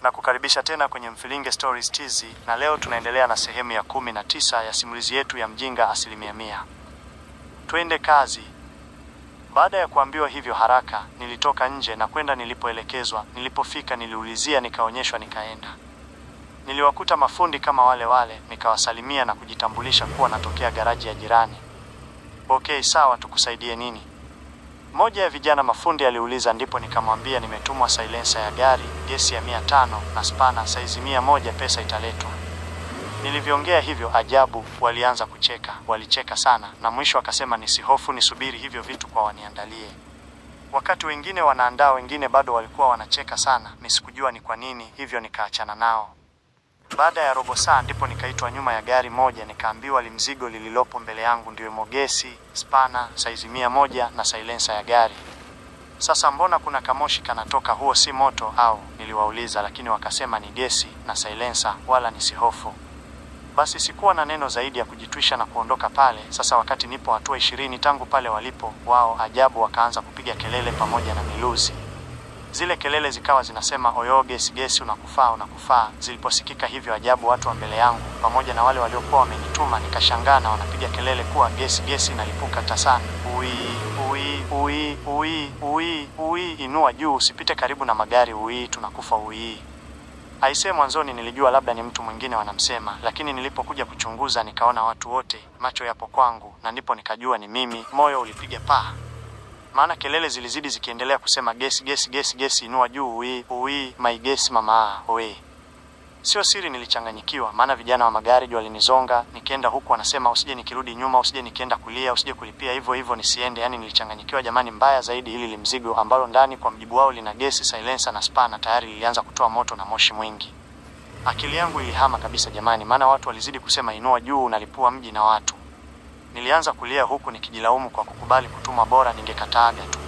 Na kukaribisha tena kwenye Mfilinge Stories TZ, na leo tunaendelea na sehemu ya 19 ya simulizi yetu ya mjinga 100%. Twende kazi. Baada ya kuambiwa hivyo haraka, nilitoka nje na kwenda nilipoelekezwa. Nilipofika niliulizia, nikaonyeshwa, nikaenda. Niliwakuta mafundi kama wale wale, nikawasalimia na kujitambulisha kuwa natokea garaji ya jirani. Okay, sawa, tukusaidie nini? Mmoja ya vijana mafundi aliuliza, ndipo nikamwambia nimetumwa silencer ya gari, gesi ya 500 na spana saizi 100, pesa italetwa. Nilivyoongea hivyo, ajabu, walianza kucheka. Walicheka sana na mwisho akasema nisihofu, nisubiri hivyo vitu kwa waniandalie. Wakati wengine wanaandaa, wengine bado walikuwa wanacheka sana. Nisikujua ni kwa nini, hivyo nikaachana nao. Baada ya robo saa ndipo nikaitwa nyuma ya gari moja, nikaambiwa limzigo lililopo mbele yangu ndio gesi, spana, saizi 100 na silencer ya gari. Sasa mbona kuna kamoshi kanatoka, huo si moto au? Niliwauliza, lakini wakasema ni gesi na silencer, wala nisihofu. Basi sikuwa na neno zaidi ya kujitwisha na kuondoka pale. Sasa wakati nipo hatua 20 tangu pale walipo, wao ajabu wakaanza kupiga kelele pamoja na miluzi. Zile kelele zikawa zinasema oyo, gesi gesi, unakufaa unakufaa. Ziliposikika hivyo, ajabu watu wa mbele yangu pamoja na wale waliokuwa wamenituma, nikashangaa na wanapiga kelele kuwa gesi gesi inalipuka tasani. Ui ui ui ui ui ui, inua juu, usipite karibu na magari, ui tunakufa ui. Aisee, mwanzoni nilijua labda ni mtu mwingine wanamsema, lakini nilipokuja kuchunguza nikaona watu wote macho yapo kwangu, na ndipo nikajua ni mimi. Moyo ulipiga paa, maana kelele zilizidi zikiendelea kusema gesi gesi gesi gesi, inua juu, ui my gesi mama oe. Sio siri nilichanganyikiwa, maana vijana wa magari walinizonga. Nikienda huku wanasema usije nikirudi nyuma, usije nikienda kulia, usije kulipia, hivyo hivyo nisiende. Yani nilichanganyikiwa jamani, mbaya zaidi hili limzigo ambalo ndani kwa mjibu wao lina gesi, silencer na spana tayari lilianza kutoa moto na moshi mwingi. Akili yangu ilihama kabisa jamani, maana watu walizidi kusema inua juu, unalipua mji na watu. Nilianza kulia huku nikijilaumu kwa kukubali kutuma, bora ningekataaga tu.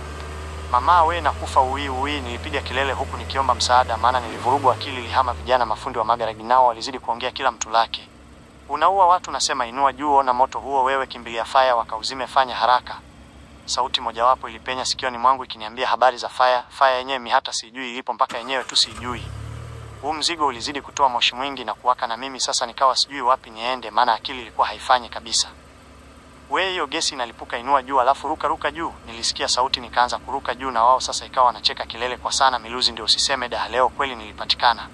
Mama we nakufa ui ui, nilipiga kelele huku nikiomba msaada, maana nilivurugwa akili ilihama. Vijana mafundi wa magari nao walizidi kuongea kila mtu lake. Unaua watu, nasema inua juu, ona moto huo, wewe kimbilia fire, wakauzime, fanya haraka. Sauti mojawapo ilipenya sikioni mwangu ikiniambia habari za fire. Fire yenyewe mi hata sijui ilipo, mpaka yenyewe tu sijui. Huu mzigo ulizidi kutoa moshi mwingi na kuwaka, na mimi sasa nikawa sijui wapi niende, maana akili ilikuwa haifanyi kabisa. We, hiyo gesi inalipuka, inua juu, alafu ruka juu. Nilisikia sauti nikaanza kuruka juu, na wao sasa ikawa wanacheka kelele kwa sana. Miluzi ndio usiseme, da leo kweli nilipatikana.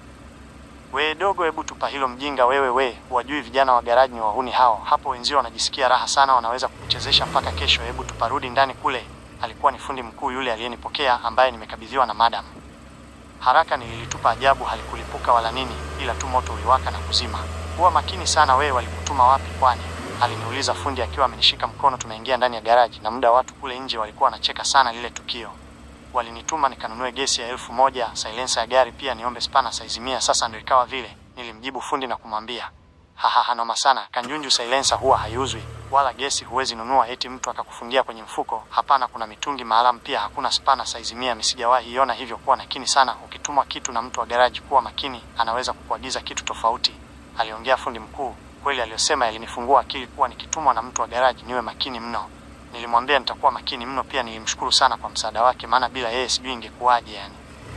We dogo, hebu tupa hilo mjinga wewe, we wajui vijana wa garaji ni wahuni hao. Hapo wenzio wanajisikia raha sana, wanaweza kukuchezesha mpaka kesho. Hebu tuparudi ndani kule. Alikuwa ni fundi mkuu yule aliyenipokea, ambaye nimekabidhiwa na madam. Haraka nililitupa, ajabu halikulipuka wala nini, ila tu moto uliwaka na kuzima. Kuwa makini sana wewe, walikutuma wapi kwani? Aliniuliza fundi akiwa amenishika mkono. Tunaingia ndani ya garaji na muda watu kule nje walikuwa wanacheka sana lile tukio. Walinituma nikanunue gesi ya 1000, silencer ya gari pia niombe spana saizi 100. Sasa ndio ikawa vile. Nilimjibu fundi na kumwambia, noma sana Kanjunju, silencer huwa haiuzwi, wala gesi huwezi nunua eti mtu akakufungia kwenye mfuko. Hapana, kuna mitungi maalum pia, hakuna spana saizi 100. Msijawahi iona hivyo. Kuwa makini sana ukitumwa kitu na mtu wa garaji, kuwa makini, anaweza kukuagiza kitu tofauti, aliongea fundi mkuu. Kweli aliyosema yalinifungua akili kuwa nikitumwa na mtu wa garaji niwe makini mno. Nilimwambia nitakuwa makini mno. Pia nilimshukuru sana kwa msaada wake, maana bila yeye sijui ingekuwaje yani.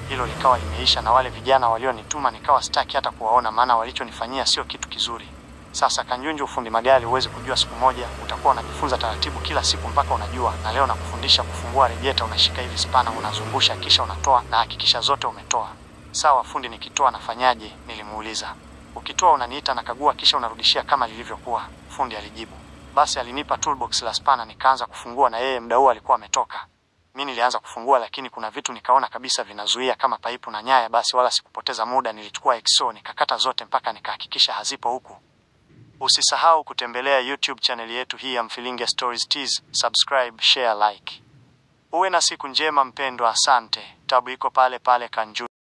Hilo likawa limeisha, na wale vijana walionituma nikawa sitaki hata kuwaona, maana walichonifanyia sio kitu kizuri. Sasa Kanjunju, ufundi magari huwezi kujua siku moja, utakuwa unajifunza taratibu kila siku mpaka unajua. Na leo nakufundisha kufungua rejeta. Unashika hivi spana, unazungusha kisha unatoa, na hakikisha zote umetoa. Sawa fundi, nikitoa nafanyaje? Nilimuuliza. Ukitoa unaniita na kagua kisha unarudishia kama lilivyokuwa, fundi alijibu. Basi alinipa toolbox la spana, nikaanza kufungua, na yeye muda huo alikuwa ametoka. Mimi nilianza kufungua, lakini kuna vitu nikaona kabisa vinazuia kama paipu na nyaya. Basi wala sikupoteza muda, nilichukua exo nikakata zote mpaka nikahakikisha hazipo huku. Usisahau kutembelea YouTube channel yetu hii ya Mfilinge Stories TZ, subscribe, share, like. Uwe na siku njema mpendwa, asante. Tabu iko pale pale Kanjunju.